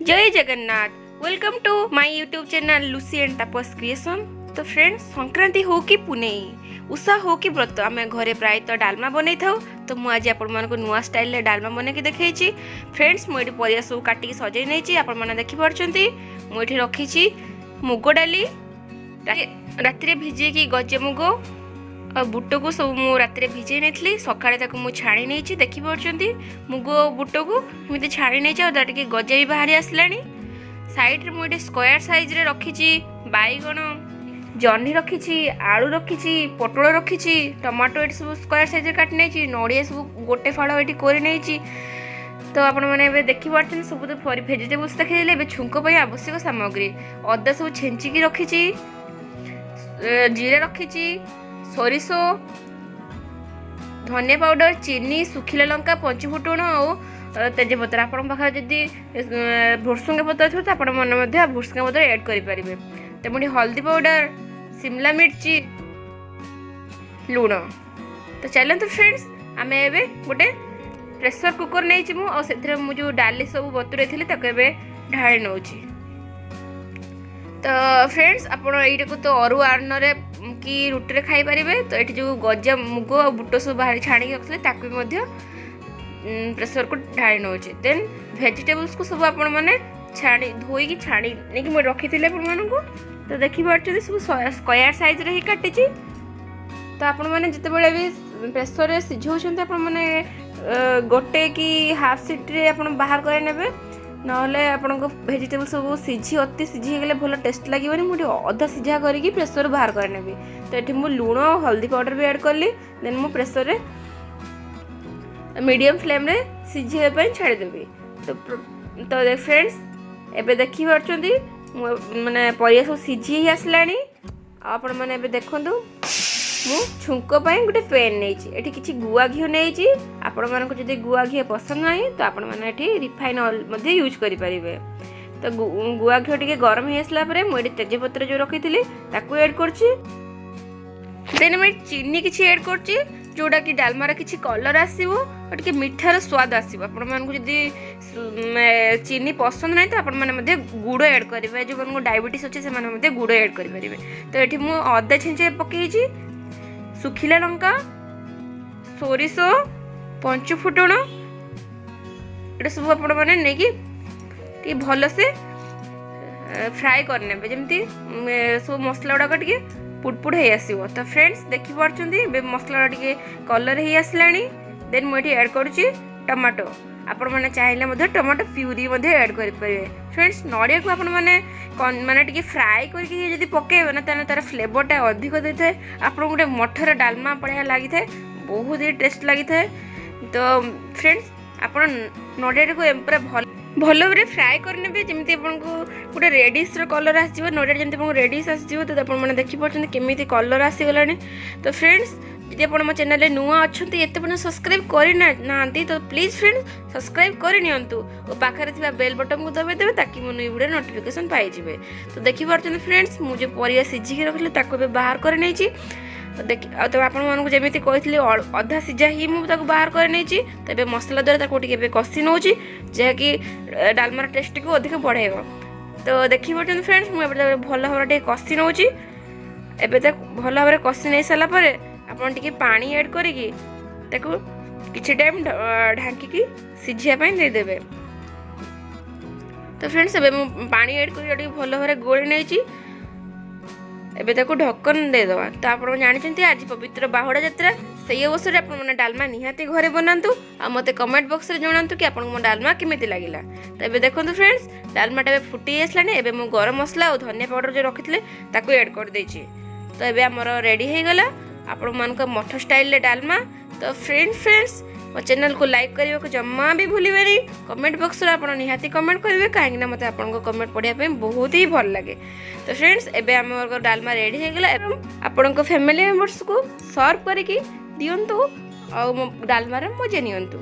जय Jagannath. Welcome to my YouTube channel Lucy and Tapas creation. तो friends Sankranti हो कि पुनेई उषा हो कि व्रत आम घरे प्रायतः डालमा बनै था। तो मुझे आपण नुआ स्टाइल डालमा बन के देखी। फ्रेंड्स मुझे परिया सब काटिक सजै नहीं आपने देखिपी। मुझे रखी मुग डाली राति भिजे गजे मुग और बुट को सब मु राति भिजे नहीं सकाଳେ मु छाणी नहीं देखिपी। मुग बुट को एमती छाणी नहीं टे गजा भी बाहरी आसला। साइड रे मुझे स्क्वायर साइज रे रखी बैगण जह्नी रखी आलू रखी पटल रखी टमाटो ये सब स्क्वायर साइज रे काटी नहीं नड़िया सब गोटे फाड़ ये कर नहीं। तो आपण मैंने देखिपी सब तो भेजिटेबल्स देखिए। छुंक आवश्यक सामग्री अदा सब छेचिकी रखी जीरा रखी सोरिष धनिया पाउडर चीनी सुखिला लंका पंचफुटण और तेजपत्र आपण पाखे जदि भुर्सुंगा पत्र थो तो आपण मन भुर्सुंगा पत्र ऐड करें। तो मुझे हल्दी पाउडर शिमला मिर्ची लुण। तो चलते फ्रेंड्स आम ए गोटे प्रेशर कुकर नहीं मुझे डाली सब बतुरे थी ढाड़ी नौ। तो फ्रेंड्स आपण ये तो अरुआ अन्न कि रुटी रे खाई पारे। तो ये जो गजा मुग और बुट सब बाहर छाणी रखते प्रेशर को ढाड़ी नौ। देन भेजिटेबल्स को सब आपण मैंने छाणी धोईकी छाणी नहीं मुझे रखी थी आपको। तो देखिपी सब स्क्वायर साइज रे ही काटी। तो आपण मैंने जिते भी प्रेशर रे सिझाउछन आपण मैंने गोटे कि हाफ सीट रे आपण बाहर करे नेबे नहले आपण भेजिटेबल सब सीझी अति सीझी गले भल टेस्ट लगे। मुझे अधा सीझा करके प्रेशर बाहर कर नेबी। तो ये मुझे लुण हल्दी पाउडर भी ऐड कली। देन मु प्रेशर रे मीडियम फ्लेम रे सीझे छाड़देवी। तो फ्रेंड्स एबे देखी पार्छंती माने परिया सब सीझी आसला। आपण माने एबे देखंतु मु छुंक गोटे पैन नहीं किसी गुआ घी नहीं। आपण मानक जदि गुआ घी पसंद नहीं तो आपण मैंने रिफाइन ऑयल यूज करें। तो गुआ घी टे गरम हो आसला मुझे तेजपत्र जो रखी थी ऐड कर। देन मैं चीनी किसी ऐड कर जोड़ा कि डालमार किसी कलर आसो और टे मिठार स्वाद आसो। आपण मानक जदि चीनी पसंद नहीं तो आपण मैंने गुड़ ऐड करेंगे। जो मन डायबिटीज अच्छे से गुड़ ऐड करेंगे। तो ये मुझे अदा छेंचे पकई सुखिला लंका सोरिष पंचफुटण ये सब आपण मैंने नहीं भल से फ्राए करने जमी सब मसला गुड़ाक टे पुटपुट हो आसो। तो फ्रेंड्स देखिपी मसला टे कलर हो आसला। देन मुझे ऐड करुँची टमाटो आपण मैंने चाहिए टमाटो प्यूरी ऐड करेंगे। फ्रेंड्स नड़िया को आपण मैंने टी फ्राए करके पकेबे ना तार फ्लेवरटा अधिक दे था। आप गोटे मठर डालमा पड़िया लगी था बहुत ही टेस्ट लगी था। तो फ्रेंड्स आप नड़िया को पूरा भल भाव फ्राए करने जमी आपको गोटे रेडिश कलर आसो नड़िया जमी रेडिश आसो। तो आपने देखिपी केमी कलर आसीगला। तो फ्रेंड्स यदि आप मो चैनल नुआ अच्छा एत सब्सक्राइब करना तो प्लीज फ्रेंड्स सब्सक्राइब करनी और पाखे बेल बटन को दबाई देवे ताकि मो वीडियो नोटिफिकेशन पाइबे। तो देखिपी फ्रेंड्स मुझे परिया सिझिकी रखी बाहर कर नहीं। तो आपको जमी कही अधा सीझा ही मुझे बाहर कर नहीं। तो मसला द्वारा कषि नौ जहाँकि डालमार टेस्ट को अधिक बढ़ेब। तो देखिए फ्रेंड्स मुझे भल भाव कषि नौ भल भाव कषि नहीं सारापर आपन टिके पानी ऐड करिकी किछि टाइम ढांकी सिझापी देदेवे। तो फ्रेंड्स ए पानी ऐड कर भल भाव गोली नहीं ढक्कन देदवा। तो आप जानते आज पवित्र बाहुड़ा यात्रा से अवसर आप डालमा निहाती घरे बनातु और मत कमेंट बॉक्स में जनातु कि आपको डालमा केमिति लागिला। तो ये देखो फ्रेंड्स डालमाटा फुटी आसलानी। एबे मु गरम मसला और धनिया पाउडर जो रखी ताकू ऐड कर देछि। तो ये आमर रेडी हो गला आपण मानक मठ स्टाइल डालमा। तो फ्रेंड्स मो चैनल को लाइक करने को जमा भी भूलिए। कमेंट बॉक्स में आप निहाती कमेंट करेंगे कहीं मत आपको कमेंट पढ़ाई बहुत ही भल लगे। तो फ्रेंड्स एबे आम डालमा रेडी हो गला। आपण फैमिली मेंबर्स को सर्व करके दिंतु और डालमार मजा नियंतु।